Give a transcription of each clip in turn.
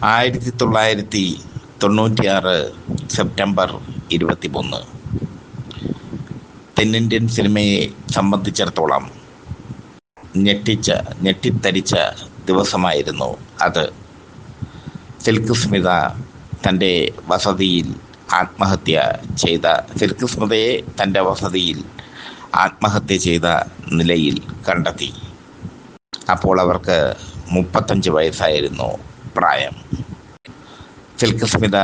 1996 September 23. തെന്നിന്ത്യൻ സിനിമയെ സംബന്ധിച്ചിടത്തോളം ഞെട്ടിത്തരിച്ച ദിവസമായിരുന്നു അത്. സിൽക്ക് സ്മിത തൻ്റെ വസതിയിൽ ആത്മഹത്യ ചെയ്ത നിലയിൽ കണ്ടെത്തി. അപ്പോൾ അവർക്ക് 35 വയസ്സായിരുന്നു പ്രായം. സിൽക്ക് സ്മിത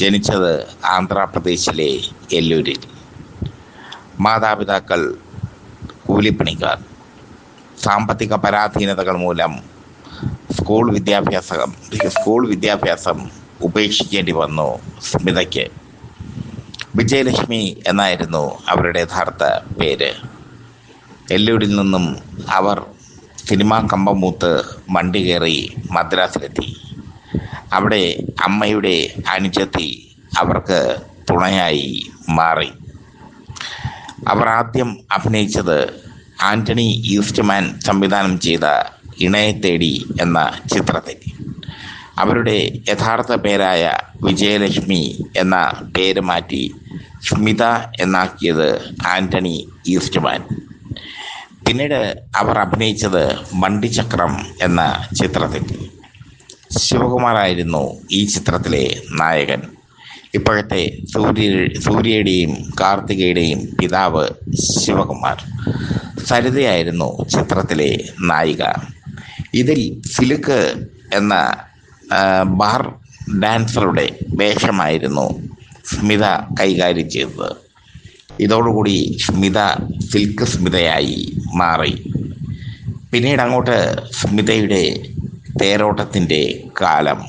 ജനിച്ചത് ആന്ധ്രാപ്രദേശിലെ എല്ലൂരിൽ. മാതാപിതാക്കൾ കൂലിപ്പണിക്കാർ. സാമ്പത്തിക പരാധീനതകൾ മൂലം സ്കൂൾ വിദ്യാഭ്യാസം ഉപേക്ഷിക്കേണ്ടി വന്നു സ്മിതയ്ക്ക്. വിജയലക്ഷ്മി എന്നായിരുന്നു അവരുടെ യഥാർത്ഥ പേര്. എല്ലൂരിൽ നിന്നും അവർ സിനിമാ കമ്പം മൂത്ത് വണ്ടി കയറി മദ്രാസിലെത്തി. അവിടെ അമ്മയുടെ അനുജത്തി അവർക്ക് തുണയായി മാറി. അവർ ആദ്യം അഭിനയിച്ചത് ആന്റണി ഈസ്റ്റ്മാൻ സംവിധാനം ചെയ്ത ഇണയെ തേടി എന്ന ചിത്രത്തിൽ. അവരുടെ യഥാർത്ഥ പേരായ വിജയലക്ഷ്മി എന്ന പേര് മാറ്റി സ്മിത എന്നാക്കിയത് ആന്റണി ഈസ്റ്റ്മാൻ. പിന്നീട് അവർ അഭിനയിച്ചത് വണ്ടിച്ചക്രം എന്ന ചിത്രത്തിൽ. ശിവകുമാറായിരുന്നു ഈ ചിത്രത്തിലെ നായകൻ. ഇപ്പോഴത്തെ സൂര്യയുടെയും കാർത്തികയുടെയും പിതാവ് ശിവകുമാർ. സരിതയായിരുന്നു ചിത്രത്തിലെ നായിക. ഇതിൽ സിലുക്ക് എന്ന ബാർ ഡാൻസറുടെ വേഷമായിരുന്നു സ്മിത കൈകാര്യം ചെയ്തത്. ഇതോടുകൂടി സ്മിത സിൽക്ക് സ്മിതയായി മാറി. പിന്നീട് അങ്ങോട്ട് സ്മിതയുടെ തേരോട്ടത്തിൻ്റെ കാലം.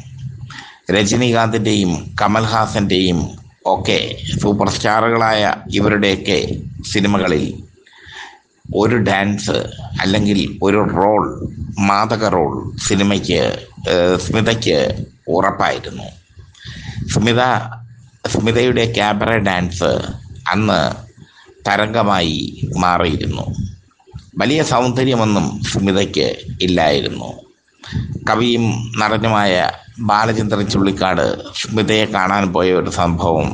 രജനീകാന്തിൻ്റെയും കമൽഹാസൻ്റെയും ഒക്കെ സൂപ്പർ സ്റ്റാറുകളായ ഇവരുടെയൊക്കെ സിനിമകളിൽ ഒരു ഡാൻസ് അല്ലെങ്കിൽ ഒരു റോൾ, മാദക റോൾ സ്മിതയ്ക്ക് ഉറപ്പായിരുന്നു. സ്മിതയുടെ ക്യാബറ ഡാൻസ് അന്ന് തരംഗമായി മാറിയിരുന്നു. വലിയ സൗന്ദര്യമൊന്നും സ്മിതയ്ക്ക് ഇല്ലായിരുന്നു. കവിയും നടനുമായ ബാലചന്ദ്രൻ ചുള്ളിക്കാട് സ്മിതയെ കാണാൻ പോയ ഒരു സംഭവം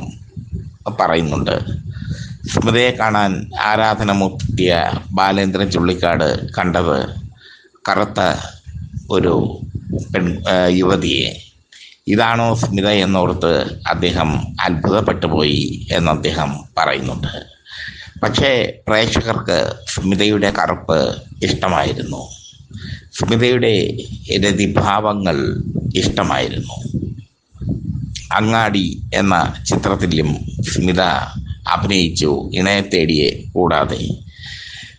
പറയുന്നുണ്ട്. സ്മിതയെ കാണാൻ ആരാധനമൂർത്തിയ ബാലേന്ദ്രൻ ചുള്ളിക്കാട് കണ്ടത് കറുത്ത ഒരു യുവതിയെ. ഇതാണോ സ്മിത എന്നോർത്ത് അദ്ദേഹം അത്ഭുതപ്പെട്ടു പോയി എന്ന് അദ്ദേഹം പറയുന്നുണ്ട്. പക്ഷേ പ്രേക്ഷകർക്ക് സ്മിതയുടെ കറുപ്പ് ഇഷ്ടമായിരുന്നു. സ്മിതയുടെ രതിഭാവങ്ങൾ ഇഷ്ടമായിരുന്നു. അങ്ങാടി എന്ന ചിത്രത്തിലും സ്മിത അഭിനയിച്ചു, ഇണയെ തേടിയെ കൂടാതെ.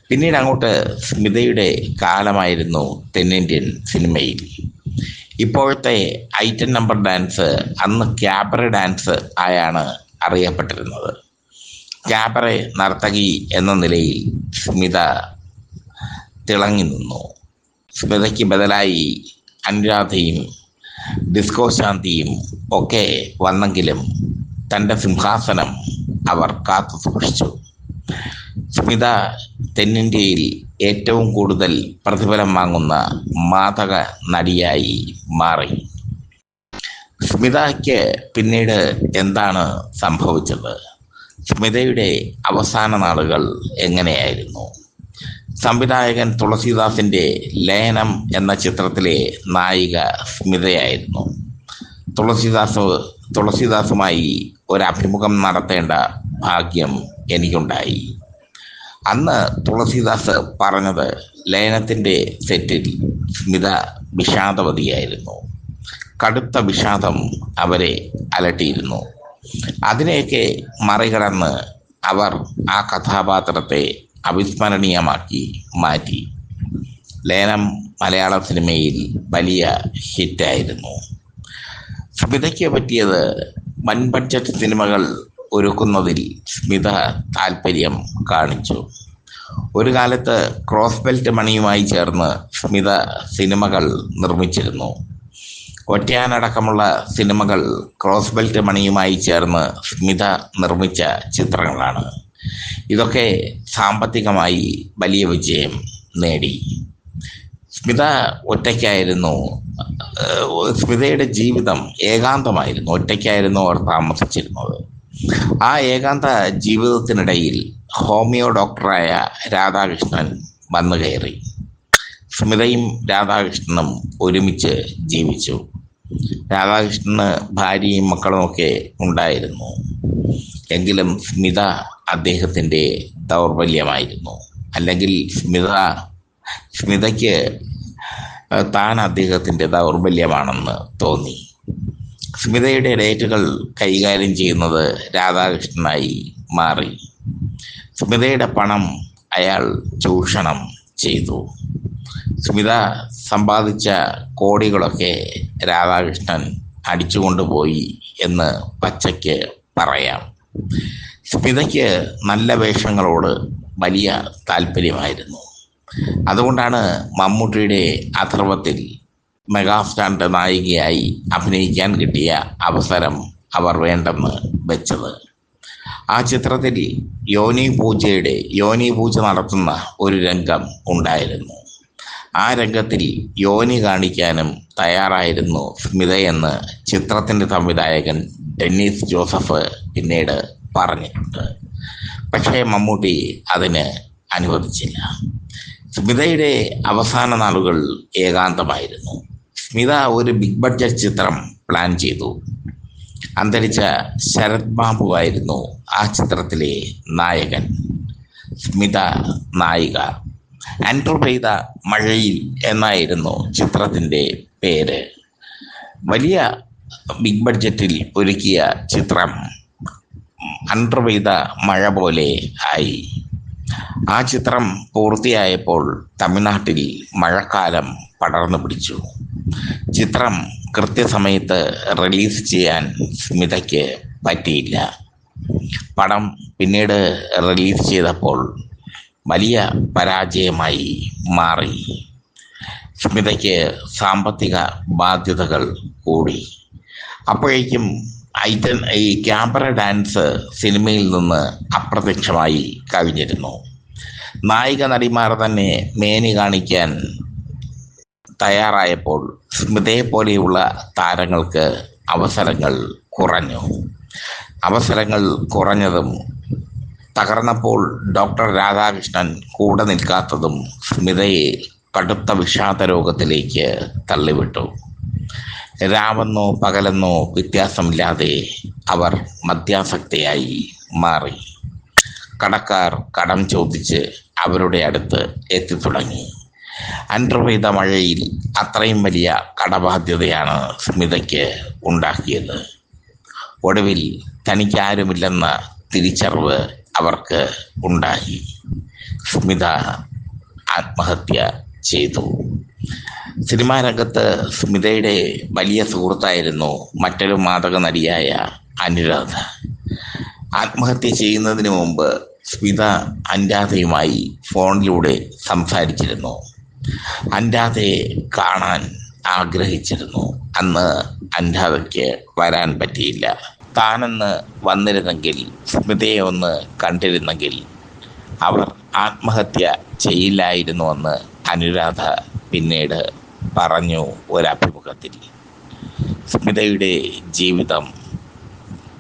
പിന്നീട് അങ്ങോട്ട് സ്മിതയുടെ കാലമായിരുന്നു തെന്നിന്ത്യൻ സിനിമയിൽ. ഇപ്പോഴത്തെ ഐറ്റം നമ്പർ ഡാൻസ് അന്ന് ക്യാബറ ഡാൻസ് ആയാണ് അറിയപ്പെട്ടിരുന്നത്. ക്യാബറ നർത്തകി എന്ന നിലയിൽ സ്മിത തിളങ്ങി നിന്നു. സ്മിതയ്ക്ക് ബദലായി അനുരാധയും ഡിസ്കോ ശാന്തിയും ഒക്കെ വന്നെങ്കിലും തൻ്റെ സിംഹാസനം അവർ കാത്തു സൂക്ഷിച്ചു. സ്മിത തെന്നിന്ത്യയിൽ ഏറ്റവും കൂടുതൽ പ്രതിഫലം വാങ്ങുന്ന മാദക നടിയായി മാറി. സ്മിതയ്ക്ക് പിന്നീട് എന്താണ് സംഭവിച്ചത്? സ്മിതയുടെ അവസാന നാളുകൾ എങ്ങനെയായിരുന്നു? സംവിധായകൻ തുളസീദാസിൻ്റെ ലയനം എന്ന ചിത്രത്തിലെ നായിക സ്മിതയായിരുന്നു. തുളസീദാസുമായി ഒരഭിമുഖം നടത്തേണ്ട ഭാഗ്യം എനിക്കുണ്ടായി. അന്ന് തുളസീദാസ് പറഞ്ഞത് ലയനത്തിൻ്റെ സെറ്റിൽ സ്മിത വിഷാദവതിയായിരുന്നു. കടുത്ത വിഷാദം അവരെ അലട്ടിയിരുന്നു. അതിനെയൊക്കെ മറികടന്ന് അവർ ആ കഥാപാത്രത്തെ അവിസ്മരണീയമാക്കി മാറ്റി. ലയനം മലയാള സിനിമയിൽ വലിയ ഹിറ്റായിരുന്നു. സ്മിതയ്ക്ക് പറ്റിയത് വൻ ബഡ്ജറ്റ് സിനിമകൾ ഒരുക്കുന്നതിൽ സ്മിത താല്പര്യം കാണിച്ചു. ഒരു കാലത്ത് ക്രോസ് ബെൽറ്റ് മണിയുമായി ചേർന്ന് സ്മിത സിനിമകൾ നിർമ്മിച്ചിരുന്നു. ഒറ്റയാനടക്കമുള്ള സിനിമകൾ ക്രോസ് ബെൽറ്റ് മണിയുമായി ചേർന്ന് സ്മിത നിർമ്മിച്ച ചിത്രങ്ങളാണ്. ഇതൊക്കെ സാമ്പത്തികമായി വലിയ വിജയം നേടി. സ്മിത ഒറ്റയ്ക്കായിരുന്നു. സ്മിതയുടെ ജീവിതം ഏകാന്തമായിരുന്നു. ഒറ്റയ്ക്കായിരുന്നു അവർ താമസിച്ചിരുന്നത്. ആ ഏകാന്ത ജീവിതത്തിനിടയിൽ ഹോമിയോ ഡോക്ടറായ രാധാകൃഷ്ണൻ വന്നു കയറി. സ്മിതയും രാധാകൃഷ്ണനും ഒരുമിച്ച് ജീവിച്ചു. രാധാകൃഷ്ണന് ഭാര്യയും മക്കളുമൊക്കെ ഉണ്ടായിരുന്നു. എങ്കിലും സ്മിത അദ്ദേഹത്തിൻ്റെ ദൗർബല്യമായിരുന്നു. അല്ലെങ്കിൽ സ്മിതയ്ക്ക് താൻ അദ്ദേഹത്തിൻ്റെ ദൗർബല്യമാണെന്ന് തോന്നി. സ്മിതയുടെ ഡേറ്റുകൾ കൈകാര്യം ചെയ്യുന്നത് രാധാകൃഷ്ണനായി മാറി. സ്മിതയുടെ പണം അയാൾ ചൂഷണം ചെയ്തു. സ്മിത സമ്പാദിച്ച കോടികളൊക്കെ രാധാകൃഷ്ണൻ അടിച്ചുകൊണ്ടുപോയി എന്ന് പച്ചയ്ക്ക് പറയാം. സ്മിതയ്ക്ക് നല്ല വേഷങ്ങളോട് വലിയ താല്പര്യമായിരുന്നു. അതുകൊണ്ടാണ് മമ്മൂട്ടിയുടെ അഥർവത്തിൽ മെഗാസ്റ്റാറിൻ്റെ നായികയായി അഭിനയിക്കാൻ കിട്ടിയ അവസരം അവർ വേണ്ടെന്ന് വെച്ചത്. ആ ചിത്രത്തിൽ യോനി പൂജ നടത്തുന്ന ഒരു രംഗം ഉണ്ടായിരുന്നു. ആ രംഗത്തിൽ യോനി കാണിക്കാനും തയ്യാറായിരുന്നു സ്മിതയെന്ന് ചിത്രത്തിൻ്റെ സംവിധായകൻ ഡെന്നീസ് ജോസഫ് പിന്നീട് പറഞ്ഞിട്ടുണ്ട്. പക്ഷേ മമ്മൂട്ടി അതിന് അനുവദിച്ചില്ല. സ്മിതയുടെ അവസാന നാളുകൾ ഏകാന്തമായിരുന്നു. സ്മിത ഒരു ബിഗ് ബഡ്ജറ്റ് ചിത്രം പ്ലാൻ ചെയ്തു. അന്തരിച്ച ശരത് ബാബു ആയിരുന്നു ആ ചിത്രത്തിലെ നായകൻ, സ്മിത നായിക. ആൻഡ്രൂ പെയ്ത മഴയിൽ എന്നായിരുന്നു ചിത്രത്തിൻ്റെ പേര്. വലിയ ബിഗ് ബഡ്ജറ്റിൽ ഒരുക്കിയ ചിത്രം ആൻഡ്രൂ പെയ്ത മഴ പോലെ ആയി. ആ ചിത്രം പൂർത്തിയായപ്പോൾ തമിഴ്നാട്ടിൽ മഴക്കാലം പടർന്നു പിടിച്ചു. ചിത്രം കൃത്യസമയത്ത് റിലീസ് ചെയ്യാൻ സ്മിതയ്ക്ക് പറ്റിയില്ല. പടം പിന്നീട് റിലീസ് ചെയ്തപ്പോൾ വലിയ പരാജയമായി മാറി. സ്മിതയ്ക്ക് സാമ്പത്തിക ബാധ്യതകൾ കൂടി. അപ്പോഴേക്കും ഈ ക്യാമറ ഡാൻസ് സിനിമയിൽ നിന്ന് അപ്രത്യക്ഷമായി കഴിഞ്ഞിരുന്നു. നായിക നടിമാർ തന്നെ മേനി കാണിക്കാൻ തയ്യാറായപ്പോൾ സ്മിതയെ പോലെയുള്ള താരങ്ങൾക്ക് അവസരങ്ങൾ കുറഞ്ഞതും തകർന്നപ്പോൾ ഡോക്ടർ രാധാകൃഷ്ണൻ കൂടെ നിൽക്കാത്തതും സ്മിതയെ കടുത്ത വിഷാദ രോഗത്തിലേക്ക് തള്ളിവിട്ടു. രാവെന്നോ പകലെന്നോ വ്യത്യാസമില്ലാതെ അവർ മദ്യാസക്തയായി മാറി. കടക്കാർ കടം ചോദിച്ച് അവരുടെ അടുത്ത് എത്തിത്തുടങ്ങി. ആൻഡ്രൂ പെയ്ത മഴയിൽ അത്രയും വലിയ കടബാധ്യതയാണ് സ്മിതയ്ക്ക് ഉണ്ടാക്കിയത്. ഒടുവിൽ തനിക്കാരുമില്ലെന്ന തിരിച്ചറിവ് അവർക്ക് ഉണ്ടായി. സ്മിത ആത്മഹത്യ ചെയ്തു. സിനിമാ രംഗത്ത് സ്മിതയുടെ വലിയ സുഹൃത്തായിരുന്നു മറ്റൊരു മാദക നടിയായ അനുരാധ. ആത്മഹത്യ ചെയ്യുന്നതിന് മുമ്പ് സ്മിത അനുരാധയുമായി ഫോണിലൂടെ സംസാരിച്ചിരുന്നു. അനുരാധയെ കാണാൻ ആഗ്രഹിച്ചിരുന്നു. അന്ന് അനുരാധയ്ക്ക് വരാൻ പറ്റിയില്ല. താനെന്ന് വന്നിരുന്നെങ്കിൽ, സ്മിതയെ ഒന്ന് കണ്ടിരുന്നെങ്കിൽ അവർ ആത്മഹത്യ ചെയ്യില്ലായിരുന്നുവെന്ന് അനുരാധ പിന്നീട് പറഞ്ഞു ഒരഭിമുഖത്തിൽ. സ്മിതയുടെ ജീവിതം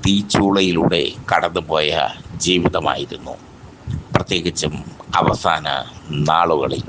തീച്ചൂളയിലൂടെ കടന്നുപോയ ജീവിതമായിരുന്നു, പ്രത്യേകിച്ചും അവസാന നാളുകളിൽ.